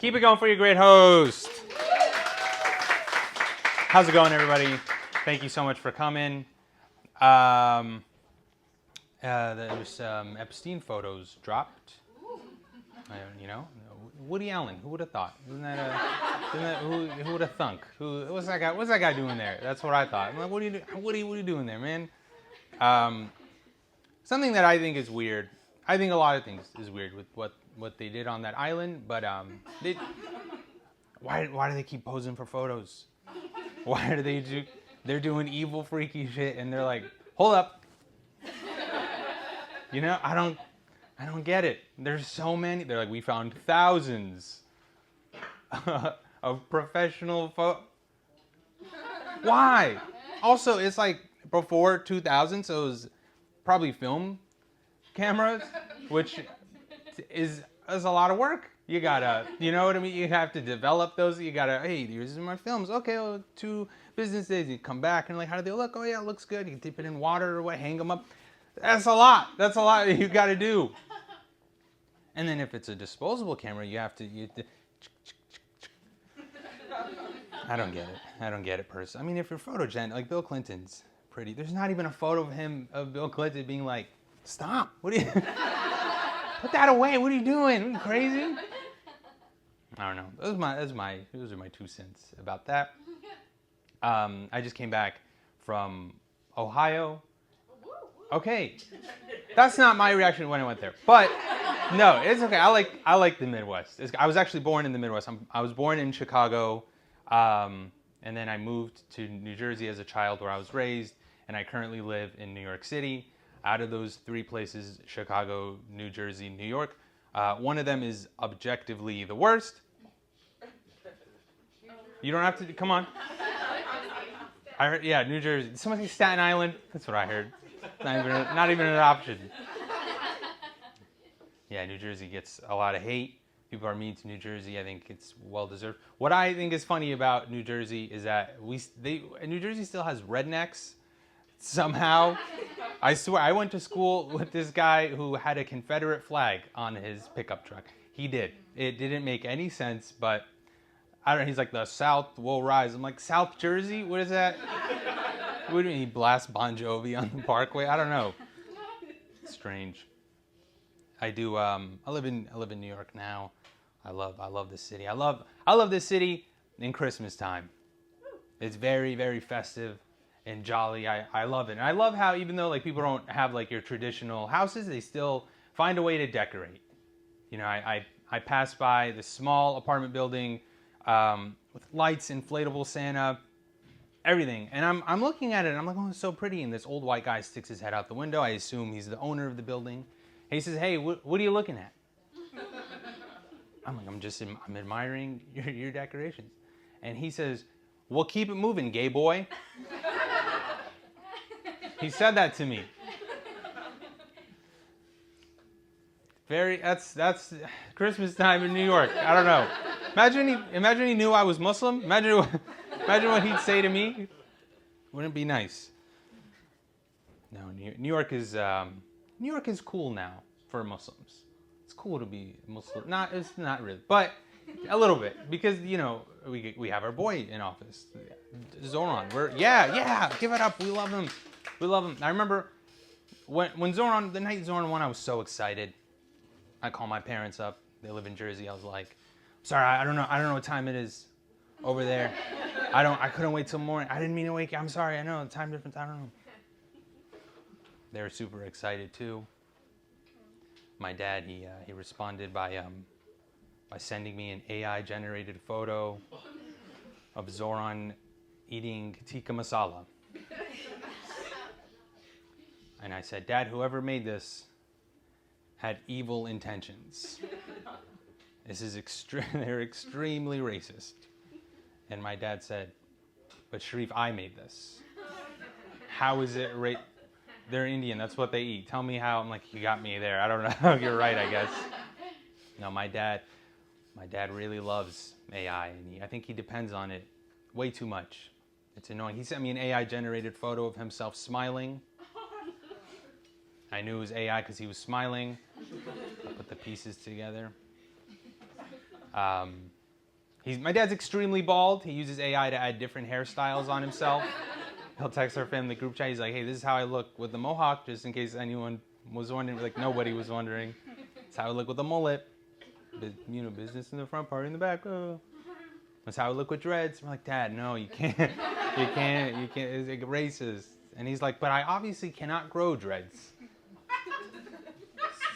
Keep it going for your great host. How's it going, everybody? Thank you so much for coming. There's Epstein photos dropped. Woody Allen. Who would have thought? Who would have thunk? What's that guy? What's that guy doing there? That's what I thought. I'm like, what are you doing there, man? Something that I think is weird. I think a lot of things is weird with what they did on that island. But why do they keep posing for photos? Why do they do? They're doing evil, freaky shit, and they're like, hold up. I don't get it. There's so many. They're like, we found thousands of professional Why? Also, it's like before 2000, so it was probably film cameras, which is a lot of work. You gotta, you know what I mean? You have to develop those. You gotta, hey, these are my films. Okay, well, 2 business days. You come back and like, how do they look? Oh yeah, it looks good. You dip it in water or what? Hang them up. That's a lot. That's a lot you gotta do. And then if it's a disposable camera, you have to. I don't get it, personally. I mean, if you're photogenic, like Bill Clinton's pretty. There's not even a photo of Bill Clinton being like, stop. What are you? Put that away. What are you doing? Are you crazy? I don't know. Those are my 2 cents about that. I just came back from Ohio. Okay, that's not my reaction when I went there. But no, it's okay. I like the Midwest. I was actually born in the Midwest. I was born in Chicago, and then I moved to New Jersey as a child, where I was raised, and I currently live in New York City. Out of those 3 places, Chicago, New Jersey, New York, one of them is objectively the worst. You don't have to, come on. I heard, yeah, New Jersey. Somebody say Staten Island? That's what I heard. Not even an option. Yeah, New Jersey gets a lot of hate. People are mean to New Jersey. I think it's well deserved. What I think is funny about New Jersey is that New Jersey still has rednecks somehow. I swear, I went to school with this guy who had a Confederate flag on his pickup truck. He did. It didn't make any sense, but I don't know. He's like, the South will rise. I'm like, South Jersey? What is that? What do you mean he blasts Bon Jovi on the Parkway? I don't know. Strange. I do. I live in New York now. I love this city. I love this city in Christmas time. It's very, very festive and jolly. I love it. And I love how, even though like people don't have like your traditional houses, they still find a way to decorate. I passed by this small apartment building with lights, inflatable Santa, everything. And I'm looking at it and I'm like, oh, it's so pretty. And this old white guy sticks his head out the window. I assume he's the owner of the building. And he says, hey, what are you looking at? I'm like, I'm admiring your decorations. And he says, well, keep it moving, gay boy. He said that to me. That's Christmas time in New York. I don't know. Imagine he knew I was Muslim. Imagine what he'd say to me. Wouldn't it be nice? No, New York is cool now for Muslims. It's cool to be Muslim. It's not really, but a little bit, because we have our boy in office, Zoran. Give it up. We love him. I remember when Zoran, the night Zoran won, I was so excited. I called my parents up. They live in Jersey. I was like, sorry, I don't know what time it is over there. I couldn't wait till morning. I didn't mean to wake you. I'm sorry. I know the time difference. I don't know. They were super excited too. My dad, he responded by sending me an AI-generated photo of Zoran eating tikka masala. And I said, Dad, whoever made this had evil intentions. They're extremely racist. And my dad said, but Sharif, I made this. How is it They're Indian, that's what they eat. Tell me how. I'm like, you got me there. I don't know. You're right, I guess. No, my dad really loves AI, and I think he depends on it way too much. It's annoying. He sent me an AI-generated photo of himself smiling. I knew it was AI because he was smiling. I put the pieces together. My dad's extremely bald. He uses AI to add different hairstyles on himself. He'll text our family group chat. He's like, hey, this is how I look with the mohawk, just in case anyone was wondering. Like, nobody was wondering. That's how I look with the mullet. Business in the front, party in the back. Oh. That's how I look with dreads. I'm like, Dad, no, you can't. You can't. It's like racist. And he's like, but I obviously cannot grow dreads.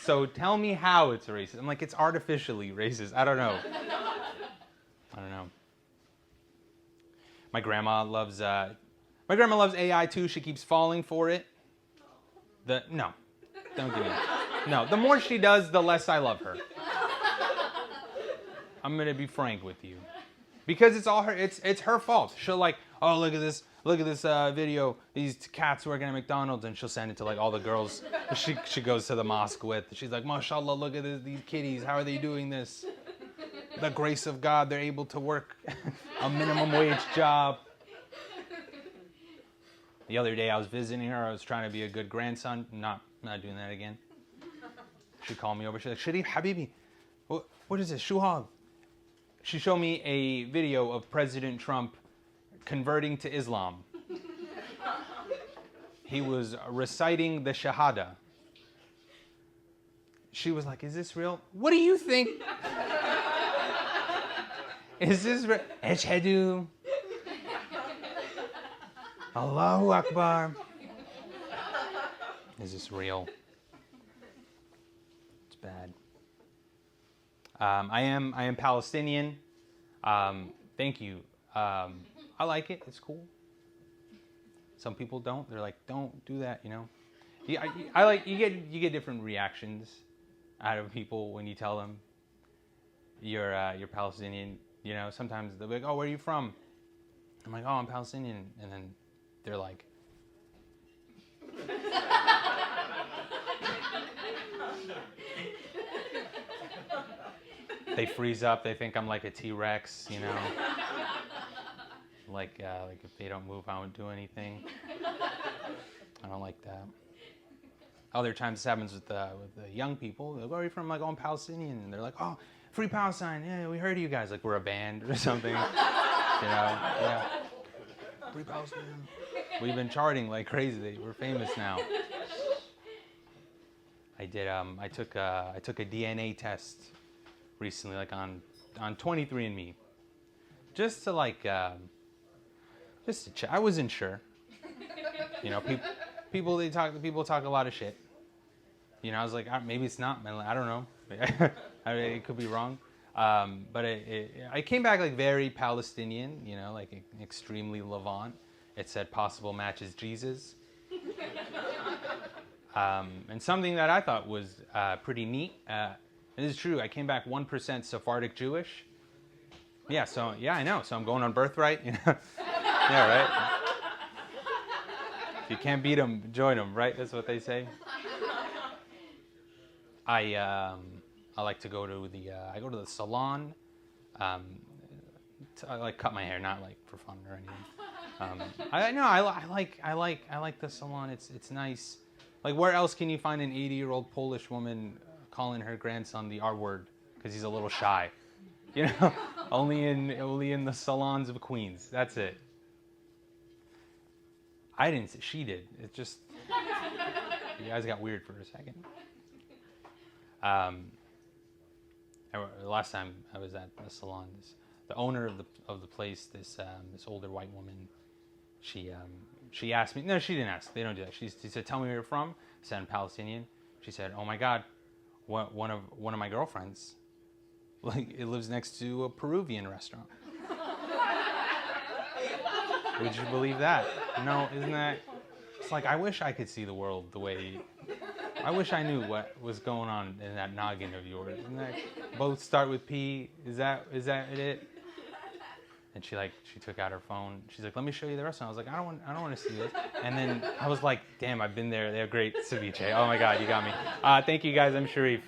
So tell me how it's racist. I'm like, it's artificially racist. I don't know. My grandma loves AI too. She keeps falling for it. No, don't give me that. No, the more she does, the less I love her. I'm gonna be frank with you, because it's all her. It's her fault. She'll like, oh, look at this video. These cats working at McDonald's, and she'll send it to like all the girls she goes to the mosque with. She's like, mashallah, look at these kitties. How are they doing this? The grace of God, they're able to work a minimum wage job. The other day I was visiting her. I was trying to be a good grandson. Not doing that again. She called me over. She's like, Sharif, Habibi, what is this? Shuhab. She showed me a video of President Trump converting to Islam. He was reciting the Shahada. She was like, is this real? What do you think? Is this real? Ashhadu. Allahu Akbar. Is this real? It's bad. I am Palestinian. Thank you. I like it. It's cool. Some people don't. They're like, don't do that. You know. Yeah, I like you get different reactions out of people when you tell them you're Palestinian. You know, sometimes they'll be like, oh, where are you from? I'm like, oh, I'm Palestinian, and then they're like, they freeze up. They think I'm like a T-Rex, you know. Like if they don't move, I won't do anything. I don't like that. Other times this happens with the young people. They're like, where are you from? I'm like, oh, I'm Palestinian. And they're like, oh, Free Palestine. Yeah, we heard of you guys. Like we're a band or something. You know, yeah. Free Palestine. We've been charting like crazy. We're famous now. I took a DNA test recently, like on 23andMe, just to like just to check. I wasn't sure. You know, people talk a lot of shit. You know, I was like, maybe it's not. I don't know. It could be wrong. But it came back like very Palestinian. You know, like extremely Levant. It said possible matches Jesus. And something that I thought was pretty neat. It is true. I came back 1% Sephardic Jewish. Yeah. So yeah, I know. So I'm going on birthright. You know. Yeah. Right. If you can't beat them, join them. Right. That's what they say. I like to go to the salon. I like cut my hair, not like for fun or anything. I like the salon. It's nice. Like, where else can you find an 80-year-old Polish woman calling her grandson the R word because he's a little shy? You know, only in the salons of Queens. That's it. I didn't say, she did. It just, you guys got weird for a second. The last time I was at the salon, the owner of the place, this older white woman, she asked me. No, she didn't ask. They don't do that. She said, "Tell me where you're from." I said, "I'm Palestinian." She said, "Oh my God, one of my girlfriends, like, it lives next to a Peruvian restaurant." Would you believe that? No, isn't that? It's like, I wish I could see the world the way. I wish I knew what was going on in that noggin of yours. Isn't that, both start with P? Is that it? And she took out her phone. She's like, "Let me show you the restaurant." I was like, I don't want to see this. And then I was like, damn, I've been there. They have great ceviche. Oh my God, you got me. Thank you guys. I'm Sharif.